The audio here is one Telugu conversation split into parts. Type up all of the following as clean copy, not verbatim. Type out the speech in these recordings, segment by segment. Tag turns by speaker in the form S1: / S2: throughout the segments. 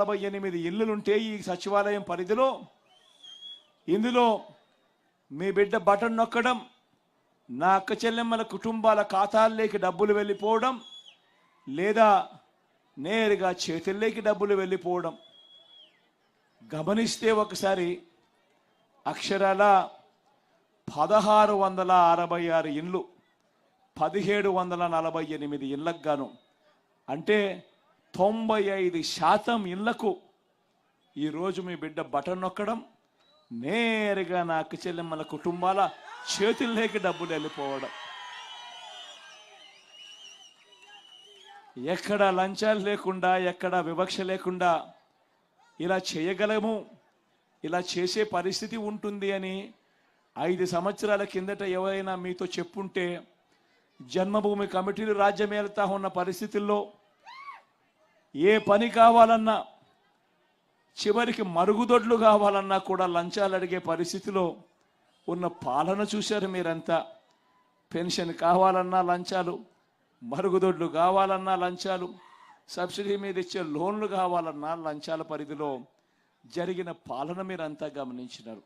S1: 48 ఇళ్లులుంటే ఈ సచివాలయం పరిధిలో ఇందులో మీ బిడ్డ బటన్ నొక్కడం, నా అక్క చెల్లెమ్మల కుటుంబాల ఖాతాల్లోకి డబ్బులు వెళ్ళిపోవడం, లేదా నేరుగా చేతుల్లోకి డబ్బులు వెళ్ళిపోవడం గమనిస్తే ఒకసారి అక్షరాల 1666 ఇండ్లు 1748 ఇళ్లకు గాను, అంటే 95% ఇళ్లకు ఈరోజు మీ బిడ్డ బటన్ నొక్కడం, నేరుగా నా అక్క చెల్లెమ్మల కుటుంబాల చేతుల్లోకి డబ్బులు వెళ్ళిపోవడం. ఎక్కడ లంచాలు లేకుండా, ఎక్కడ వివక్ష లేకుండా ఇలా చేయగలము, ఇలా చేసే పరిస్థితి ఉంటుంది అని 5 సంవత్సరాల కిందట ఎవరైనా మీతో చెప్పుంటే, జన్మభూమి కమిటీలు రాజ్యమేలుతా ఉన్న పరిస్థితుల్లో ఏ పని కావాలన్నా, చివరికి మరుగుదొడ్లు కావాలన్నా కూడా లంచాలు అడిగే పరిస్థితిలో ఉన్న పాలన చూశారు మీరంతా. పెన్షన్ కావాలన్నా లంచాలు, మరుగుదొడ్లు కావాలన్నా లంచాలు, సబ్సిడీ మీద ఇచ్చే లోన్లు కావాలన్నా లంచాల పరిధిలో జరిగిన పాలన మీరంతా గమనించినారు.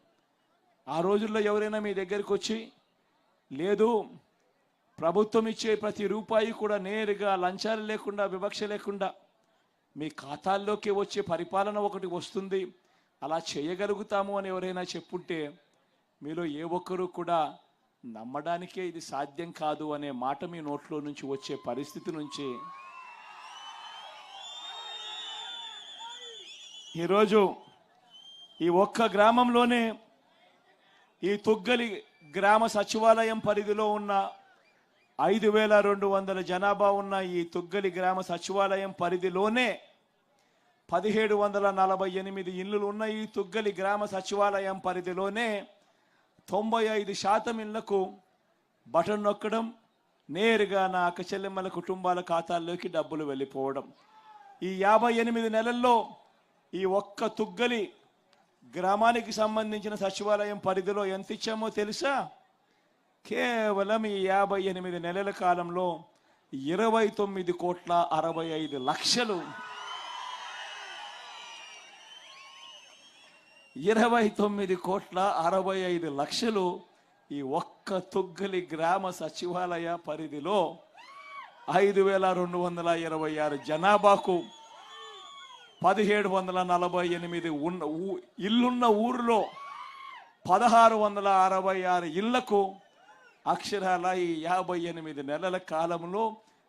S1: ఆ రోజుల్లో ఎవరైనా మీ దగ్గరికి వచ్చి, లేదు ప్రభుత్వం ఇచ్చే ప్రతి రూపాయి కూడా నేరుగా లంచాలు లేకుండా, వివక్ష లేకుండా మీ ఖాతాల్లోకి వచ్చే పరిపాలన ఒకటి వస్తుంది, అలా చేయగలుగుతాము అని ఎవరైనా చెప్పుంటే, మీలో ఏ ఒక్కరూ కూడా నమ్మడానికే ఇది సాధ్యం కాదు అనే మాట మీ నోట్లో నుంచి వచ్చే పరిస్థితి నుంచి ఈరోజు ఈ ఒక్క గ్రామంలోనే, ఈ తుగ్గలి గ్రామ సచివాలయం పరిధిలో ఉన్న 5200 జనాభా ఉన్న ఈ తుగ్గలి గ్రామ సచివాలయం పరిధిలోనే 1748 ఇళ్లు ఉన్న ఈ తుగ్గలి గ్రామ సచివాలయం పరిధిలోనే 95% ఇళ్లకు బటన్ నొక్కడం, నేరుగా నా అక్క చెల్లెమ్మల కుటుంబాల ఖాతాల్లోకి డబ్బులు వెళ్ళిపోవడం. ఈ 58 నెలల్లో ఈ ఒక్క తుగ్గలి గ్రామానికి సంబంధించిన సచివాలయం పరిధిలో ఎంత ఇచ్చామో తెలుసా? కేవలం ఈ 58 నెలల కాలంలో 29,65,00,000 29,65,00,000 ఈ ఒక్క తుగ్గలి గ్రామ సచివాలయ పరిధిలో 5,226 జనాభాకు 1748 ఇల్లున్న ఊరిలో 1666 ఇళ్లకు అక్షరాల ఈ 58 నెలల కాలంలో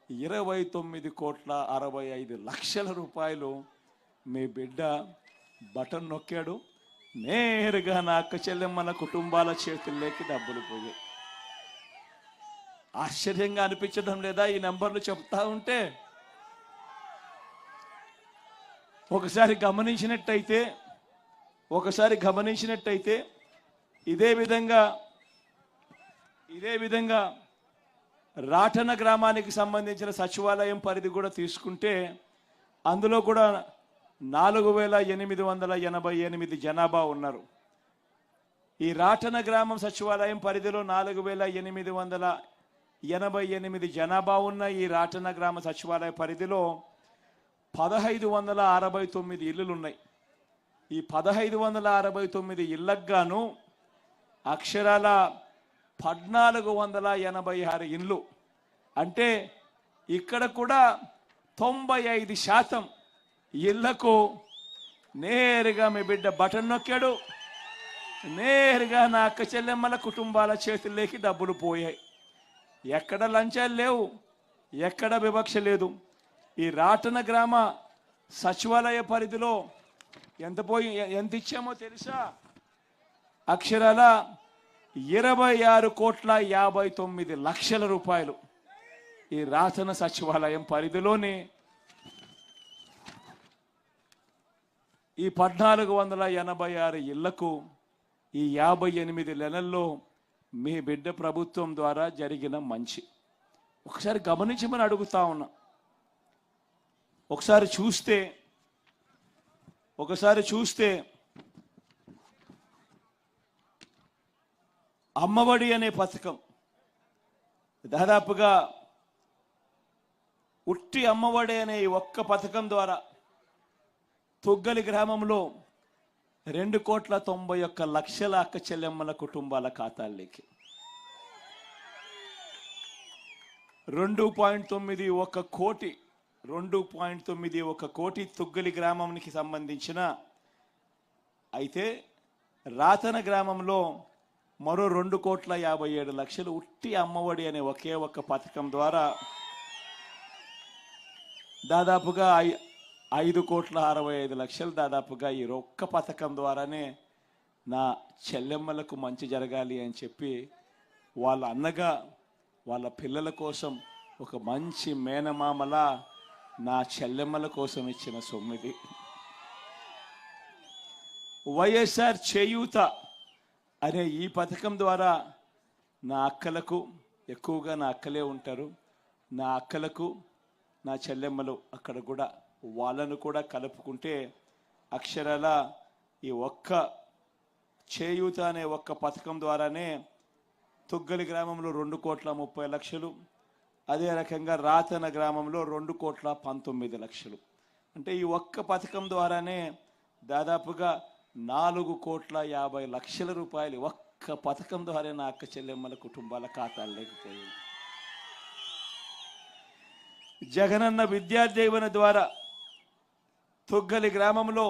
S1: 29,65,00,000 రూపాయలు మీ బిడ్డ బటన్ నొక్కాడు, నేరుగా నా అక్క చెల్లెమ్మల కుటుంబాల చేతుల్లోకి డబ్బులు పోయాయి. ఆశ్చర్యంగా అనిపించడం లేదా ఈ నెంబర్లు చెప్తా ఉంటే? ఒకసారి గమనించినట్టయితే ఇదే విధంగా రాటన గ్రామానికి సంబంధించిన సచివాలయం పరిధి కూడా తీసుకుంటే, అందులో కూడా 4,888 జనాభా ఉన్నారు. ఈ రాటన గ్రామం సచివాలయం పరిధిలో 4,888 జనాభా ఉన్న ఈ రాటన గ్రామ సచివాలయ పరిధిలో 1569 ఇళ్ళు ఉన్నాయి. ఈ 1569 ఇళ్లకు గాను అక్షరాల 1486 ఇండ్లు, అంటే ఇక్కడ కూడా 95% ఇళ్లకు నేరుగా మీ బిడ్డ బటన్ నొక్కాడు, నేరుగా నా అక్క చెల్లెమ్మల కుటుంబాల చేతుల్లోకి డబ్బులు పోయాయి. ఎక్కడ లంచాలు లేవు, ఎక్కడ వివక్ష లేదు. ఈ రాటన గ్రామ సచివాలయ పరిధిలో ఎంత ఇచ్చామో తెలుసా? అక్షరాల 26,59,00,000 రూపాయలు ఈ రాటన సచివాలయం పరిధిలోని ఈ 1486 ఇళ్లకు ఈ 58 నెలల్లో మీ బిడ్డ ప్రభుత్వం ద్వారా జరిగిన మంచి ఒకసారి గమనించమని అడుగుతా ఉన్నా. ఒకసారి చూస్తే అమ్మఒడి అనే పథకం దాదాపుగా ఉట్టి అమ్మఒడి అనే ఒక్క పథకం ద్వారా తొగ్గలి గ్రామంలో 2,91,00,000 అక్క చెల్లెమ్మల కుటుంబాల ఖాతాల్లోకి 2.91 కోటి తొగ్గలి గ్రామానికి సంబంధించిన. అయితే రాతన గ్రామంలో మరో 2,57,00,000 ఉట్టి అమ్మఒడి అనే ఒకే ఒక్క పథకం ద్వారా దాదాపుగా 5,65,00,000 దాదాపుగా ఈ ఒక్క పథకం ద్వారానే నా చెల్లెమ్మలకు మంచి జరగాలి అని చెప్పి వాళ్ళ అన్నగా వాళ్ళ పిల్లల కోసం ఒక మంచి మేనమామల నా చెల్లెమ్మల కోసం ఇచ్చిన సొమ్మిది. వైఎస్ఆర్ చేయూత అనే ఈ పథకం ద్వారా నా అక్కలకు, ఎక్కువగా నా అక్కలే ఉంటారు, నా అక్కలకు నా చెల్లెమ్మలు అక్కడ కూడా వాళ్ళను కూడా కలుపుకుంటే అక్షరాల ఈ ఒక్క చేయూత అనే ఒక్క పథకం ద్వారానే తొగ్గలి గ్రామంలో 2,30,00,000, అదే రకంగా రాతన గ్రామంలో 2,19,00,000. అంటే ఈ ఒక్క పథకం ద్వారానే దాదాపుగా 4,50,00,000 రూపాయలు ఒక్క పథకం ద్వారా నా అక్క చెల్లెమ్మల కుటుంబాల ఖాతాలు లేకపోయింది. జగనన్న విద్యాదీవెన ద్వారా తొగ్గలి గ్రామంలో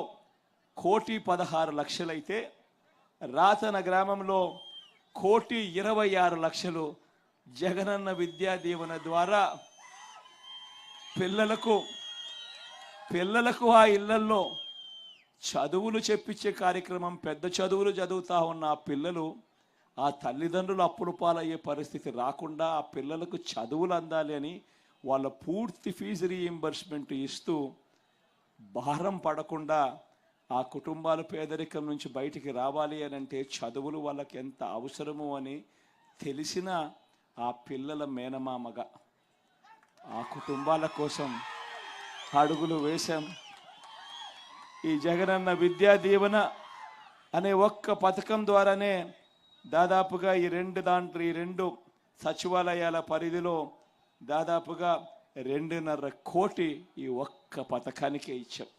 S1: 1,16,00,000 అయితే రాతన గ్రామంలో 1,26,00,000 జగనన్న విద్యాదీవెన ద్వారా పిల్లలకు ఆ ఇళ్లల్లో చదువులు చెప్పించే కార్యక్రమం. పెద్ద చదువులు చదువుతా ఉన్న ఆ పిల్లలు, ఆ తల్లిదండ్రులు అప్పుల పాలయ్యే పరిస్థితి రాకుండా ఆ పిల్లలకు చదువులు అందాలి అని వాళ్ళ పూర్తి ఫీజు రీయింబర్స్మెంట్ ఇస్తూ భారం పడకుండా ఆ కుటుంబాలు పేదరికం నుంచి బయటికి రావాలి అని అంటే చదువులు వాళ్ళకి ఎంత అవసరమో అని తెలిసిన ఆ పిల్లల మేనమామగా ఆ కుటుంబాల కోసం అడుగులు వేశాం. ఈ జగనన్న విద్యా దీవెన అనే ఒక్క పథకం ద్వారానే దాదాపుగా ఈ రెండు సచివాలయాల పరిధిలో దాదాపుగా 2.5 కోటి ఈ ఒక్క పథకానికే ఇచ్చాం.